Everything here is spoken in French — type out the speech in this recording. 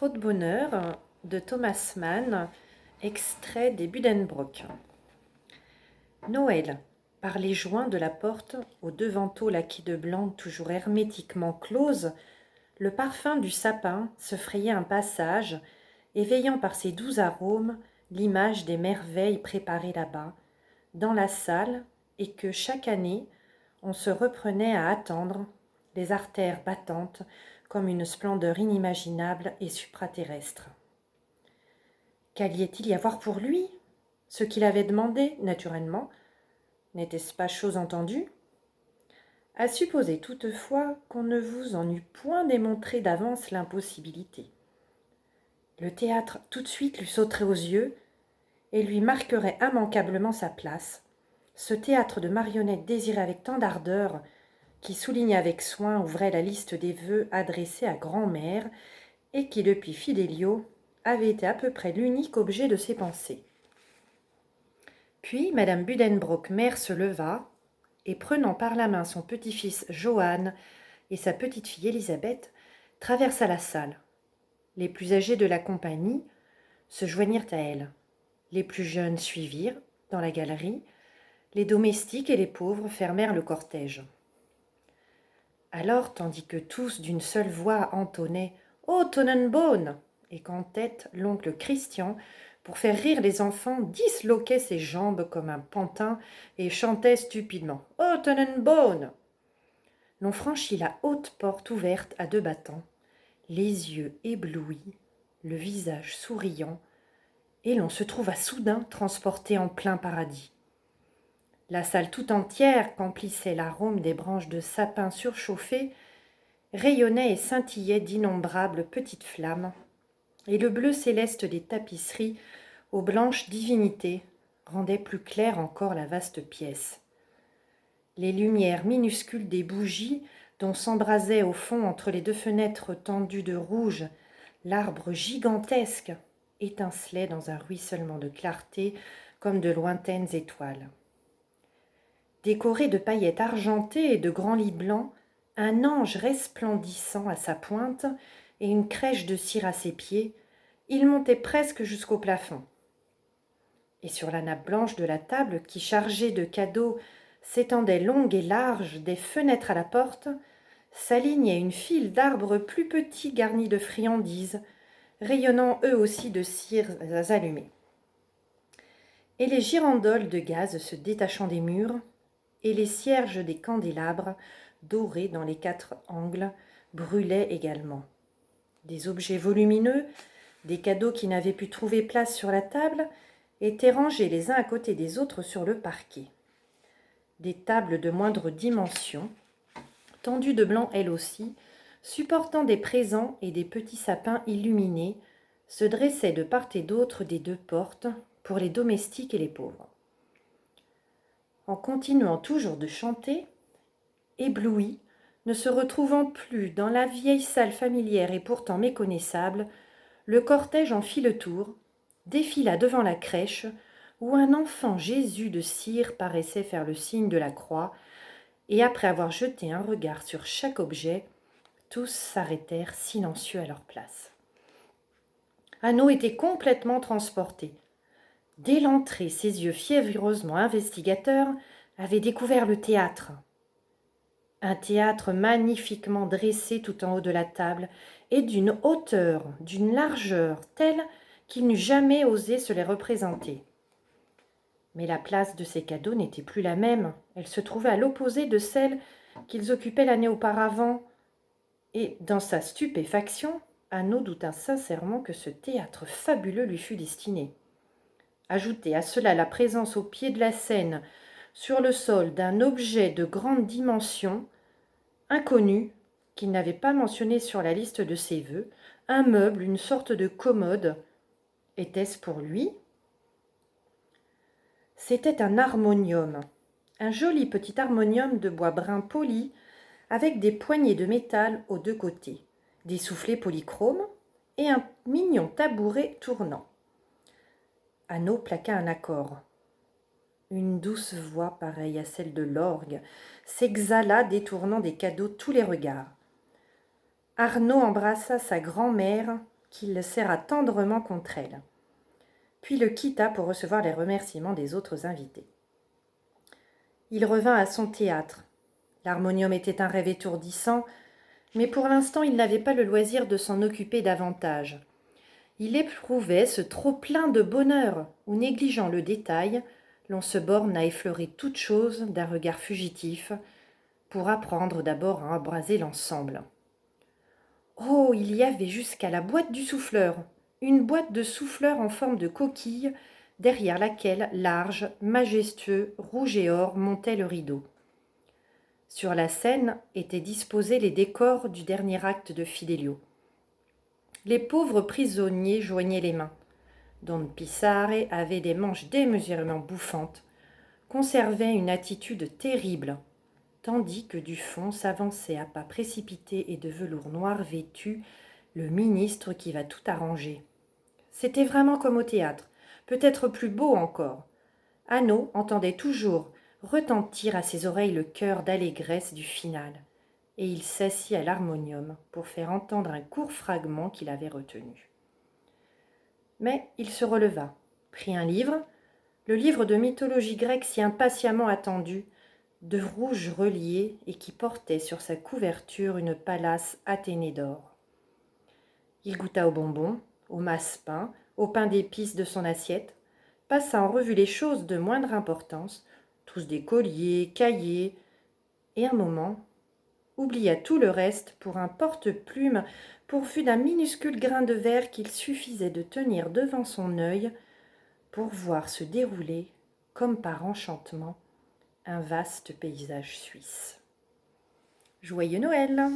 Crotte-Bonheur de Thomas Mann, extrait des Buddenbrook. Noël. Par les joints de la porte, au devanteau laqué de blanc toujours hermétiquement close, le parfum du sapin se frayait un passage, éveillant par ses doux arômes l'image des merveilles préparées là-bas, dans la salle, et que chaque année on se reprenait à attendre, les artères battantes comme une splendeur inimaginable et supraterrestre. Qu'alliait-il y avoir pour lui? Ce qu'il avait demandé, naturellement, n'était-ce pas chose entendue? À supposer toutefois qu'on ne vous en eût point démontré d'avance l'impossibilité. Le théâtre tout de suite lui sauterait aux yeux et lui marquerait immanquablement sa place, ce théâtre de marionnettes désiré avec tant d'ardeur, qui, souligne avec soin, ouvrait la liste des vœux adressés à grand-mère et qui, depuis Fidelio, avait été à peu près l'unique objet de ses pensées. Puis Madame Buddenbrook mère se leva et, prenant par la main son petit-fils Johann et sa petite-fille Élisabeth, traversa la salle. Les plus âgés de la compagnie se joignirent à elle. Les plus jeunes suivirent, dans la galerie. Les domestiques et les pauvres fermèrent le cortège. Alors, tandis que tous d'une seule voix entonnaient « Oh, Tannenbaum !» et qu'en tête l'oncle Christian, pour faire rire les enfants, disloquait ses jambes comme un pantin et chantait stupidement « Oh, Tannenbaum !» L'on franchit la haute porte ouverte à deux battants, les yeux éblouis, le visage souriant, et l'on se trouva soudain transporté en plein paradis. La salle tout entière qu'emplissait l'arôme des branches de sapin surchauffées rayonnait et scintillait d'innombrables petites flammes, et le bleu céleste des tapisseries aux blanches divinités rendait plus claire encore la vaste pièce. Les lumières minuscules des bougies dont s'embrasait au fond entre les deux fenêtres tendues de rouge l'arbre gigantesque étincelaient dans un ruissellement de clarté comme de lointaines étoiles. Décoré de paillettes argentées et de grands lits blancs, un ange resplendissant à sa pointe et une crèche de cire à ses pieds, il montait presque jusqu'au plafond. Et sur la nappe blanche de la table, qui, chargée de cadeaux, s'étendait longue et large des fenêtres à la porte, s'alignait une file d'arbres plus petits garnis de friandises, rayonnant eux aussi de cires allumées. Et les girandoles de gaz se détachant des murs, et les cierges des candélabres, dorés dans les quatre angles, brûlaient également. Des objets volumineux, des cadeaux qui n'avaient pu trouver place sur la table, étaient rangés les uns à côté des autres sur le parquet. Des tables de moindre dimension, tendues de blanc elles aussi, supportant des présents et des petits sapins illuminés, se dressaient de part et d'autre des deux portes pour les domestiques et les pauvres. En continuant toujours de chanter, ébloui, ne se retrouvant plus dans la vieille salle familière et pourtant méconnaissable, le cortège en fit le tour, défila devant la crèche, où un enfant Jésus de cire paraissait faire le signe de la croix, et après avoir jeté un regard sur chaque objet, tous s'arrêtèrent silencieux à leur place. Anneau était complètement transporté. Dès l'entrée, ses yeux fiévreusement investigateurs avaient découvert le théâtre. Un théâtre magnifiquement dressé tout en haut de la table et d'une hauteur, d'une largeur telle qu'il n'eût jamais osé se les représenter. Mais la place de ces cadeaux n'était plus la même. Elle se trouvait à l'opposé de celle qu'ils occupaient l'année auparavant. Et dans sa stupéfaction, Anneau douta sincèrement que ce théâtre fabuleux lui fût destiné. Ajoutez à cela la présence au pied de la scène, sur le sol, d'un objet de grande dimension, inconnu, qu'il n'avait pas mentionné sur la liste de ses vœux, un meuble, une sorte de commode. Était-ce pour lui? C'était un harmonium, un joli petit harmonium de bois brun poli, avec des poignées de métal aux deux côtés, des soufflets polychromes et un mignon tabouret tournant. Anneau plaqua un accord. Une douce voix, pareille à celle de l'orgue, s'exhala, détournant des cadeaux tous les regards. Arnaud embrassa sa grand-mère, qu'il serra tendrement contre elle, puis le quitta pour recevoir les remerciements des autres invités. Il revint à son théâtre. L'harmonium était un rêve étourdissant, mais pour l'instant il n'avait pas le loisir de s'en occuper davantage. Il éprouvait ce trop-plein de bonheur où, négligeant le détail, l'on se borne à effleurer toute chose d'un regard fugitif pour apprendre d'abord à embraser l'ensemble. Oh, il y avait jusqu'à la boîte du souffleur, une boîte de souffleur en forme de coquille, derrière laquelle, large, majestueux, rouge et or, montait le rideau. Sur la scène étaient disposés les décors du dernier acte de Fidelio. Les pauvres prisonniers joignaient les mains. Don Pisare avait des manches démesurément bouffantes, conservait une attitude terrible, tandis que du fond s'avançait à pas précipités et de velours noir vêtu le ministre qui va tout arranger. C'était vraiment comme au théâtre, peut-être plus beau encore. Hanno entendait toujours retentir à ses oreilles le chœur d'allégresse du final, et il s'assit à l'harmonium pour faire entendre un court fragment qu'il avait retenu. Mais il se releva, prit un livre, le livre de mythologie grecque si impatiemment attendu, de rouge relié et qui portait sur sa couverture une Pallas Athénée d'or. Il goûta aux bonbons, au masse-pain, au pain d'épices de son assiette, passa en revue les choses de moindre importance, tous des colliers, cahiers, et un moment oublia tout le reste pour un porte-plume pourvu d'un minuscule grain de verre qu'il suffisait de tenir devant son œil pour voir se dérouler, comme par enchantement, un vaste paysage suisse. Joyeux Noël!